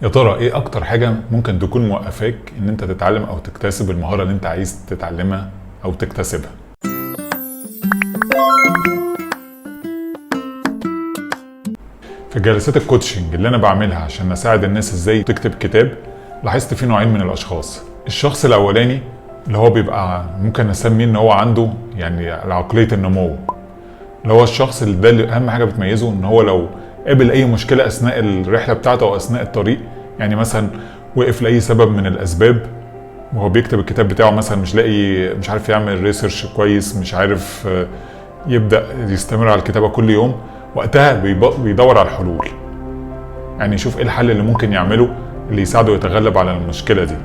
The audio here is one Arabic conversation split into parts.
يا ترى ايه اكتر حاجة ممكن تكون موقفاك ان انت تتعلم او تكتسب المهارة اللي انت عايز تتعلمها او تكتسبها؟ في جلسات الكوتشنج اللي انا بعملها عشان اساعد الناس ازاي تكتب كتاب، لاحظت في نوعين من الاشخاص. الشخص الاولاني اللي هو بيبقى ممكن نسميه ان هو عنده يعني عقلية النمو، اللي هو الشخص اللي اهم حاجة بتميزه ان هو لو قابل اي مشكلة اثناء الرحلة بتاعته او اثناء الطريق، يعني مثلا وقف لاي سبب من الاسباب وهو بيكتب الكتاب بتاعه، مثلا مش عارف يعمل ريسيرش كويس، مش عارف يبدأ يستمر على الكتابة كل يوم، وقتها بيدور على الحلول. يعني يشوف ايه الحل اللي ممكن يعمله اللي يساعده يتغلب على المشكلة دي.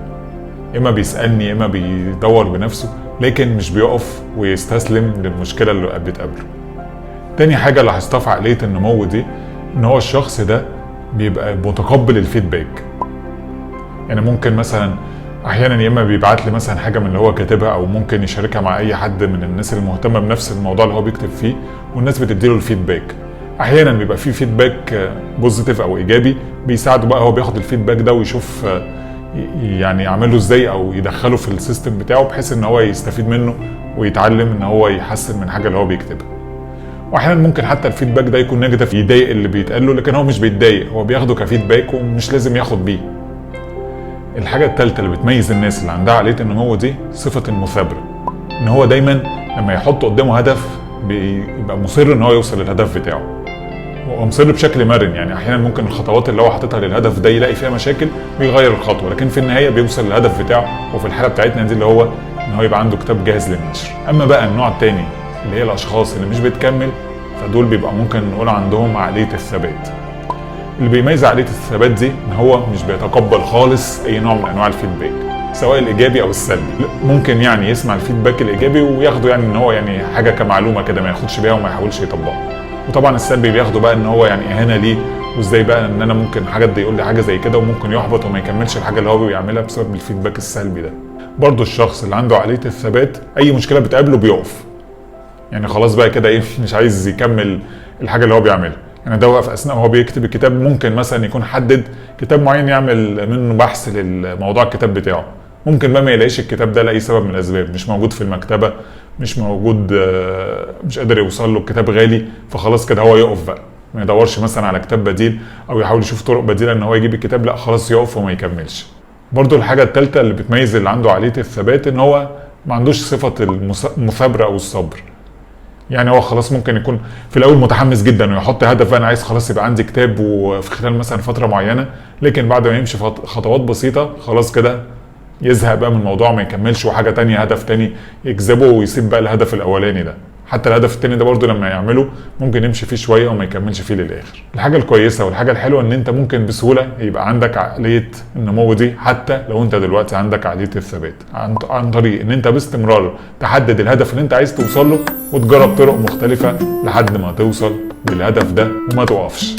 اما بيسألني اما بيدور بنفسه، لكن مش بيقف ويستسلم للمشكلة اللي بتقابله. تاني حاجة لاحظتها في عقلية النمو دي، ان هو الشخص ده بيبقى متقبل الفيدباك. يعني ممكن مثلا احيانا يا اما بيبعت لي مثلا حاجه من اللي هو كاتبها، او ممكن يشاركها مع اي حد من الناس المهتمه بنفس الموضوع اللي هو بيكتب فيه، والناس بتديله الفيدباك. احيانا بيبقى فيه فيدباك بوزيتيف او ايجابي، بيساعده بقى هو بياخد الفيدباك ده ويشوف يعني يعمله ازاي او يدخله في السيستم بتاعه بحيث ان هو يستفيد منه ويتعلم ان هو يحسن من حاجه اللي هو بيكتبها. واحيانا ممكن حتى الفيدباك ده يكون نيجاتيف، يضايق اللي بيتقال له، لكن هو مش بيتضايق، هو بياخده كفيدباك ومش لازم ياخد بيه. الحاجة الثالثة اللي بتميز الناس اللي عندها عقلية النمو دي صفة المثابرة، ان هو دايما لما يحط قدامه هدف بيبقى مصر ان هو يوصل للهدف بتاعه، هو مصر بشكل مرن. يعني احيانا ممكن الخطوات اللي هو حاططها للهدف ده يلاقي فيها مشاكل ويغير الخطوة، لكن في النهاية بيوصل للهدف بتاعه. وفي الحالة بتاعتنا دي اللي هو ان هو يبقى عنده كتاب جاهز للنشر. اما بقى النوع الثاني اللي هي الاشخاص اللي مش بتكمل، فدول بيبقى ممكن نقول عندهم عقلية الثبات. اللي بيميز عقلية الثبات دي ان هو مش بيتقبل خالص اي نوع من انواع الفيدباك، سواء الايجابي او السلبي. ممكن يعني يسمع الفيدباك الايجابي وياخده يعني ان هو يعني حاجه كمعلومه كده، ما ياخدش بيها وما يحاولش يطبقها. وطبعا السلبي بياخده بقى ان هو يعني اهانه ليه، وازاي بقى ان انا ممكن حد يقول لي حاجه زي كده وممكن يحبط وما يكملش الحاجه اللي هو بيعملها بسبب الفيدباك السلبي ده. برضو الشخص اللي عنده عقليه الثبات اي مشكله بتقابله بيقف، يعني خلاص بقى كده ايه، مش عايز يكمل الحاجه اللي هو بيعملها. يعني ده وقف اثناء وهو بيكتب الكتاب، ممكن مثلا يكون حدد كتاب معين يعمل منه بحث للموضوع الكتاب بتاعه، ممكن بقى ما يلاقيش الكتاب ده لاي سبب من الاسباب، مش موجود في المكتبه، مش موجود، مش قادر يوصل له، الكتاب غالي، فخلاص كده هو يقف بقى، ما يدورش مثلا على كتاب بديل او يحاول يشوف طرق بديله ان هو يجيب الكتاب، لا خلاص يقف وما يكملش. برضو الحاجه الثالثه اللي بتميز اللي عنده عقليه الثبات ان هو ما عندوش صفه المثابره او الصبر. يعني هو خلاص ممكن يكون في الاول متحمس جدا ويحط هدف، انا عايز خلاص يبقى عندي كتاب وفي خلال مثلا فتره معينه، لكن بعد ما يمشي خطوات بسيطه خلاص كده يزهق بقى من الموضوع، ما يكملش، وحاجه تانية هدف تاني يجذبه ويسيب بقى الهدف الاولاني ده. حتى الهدف التاني ده برضو لما يعمله ممكن يمشي فيه شويه وما يكملش فيه للاخر. الحاجه الكويسه والحاجه الحلوه ان انت ممكن بسهوله يبقى عندك عقليه النمو دي، حتى لو انت دلوقتي عندك عقليه الثبات، عن طريق ان انت باستمرار تحدد الهدف اللي انت عايز توصل له وتجرب طرق مختلفه لحد ما توصل للهدف ده وما توقفش.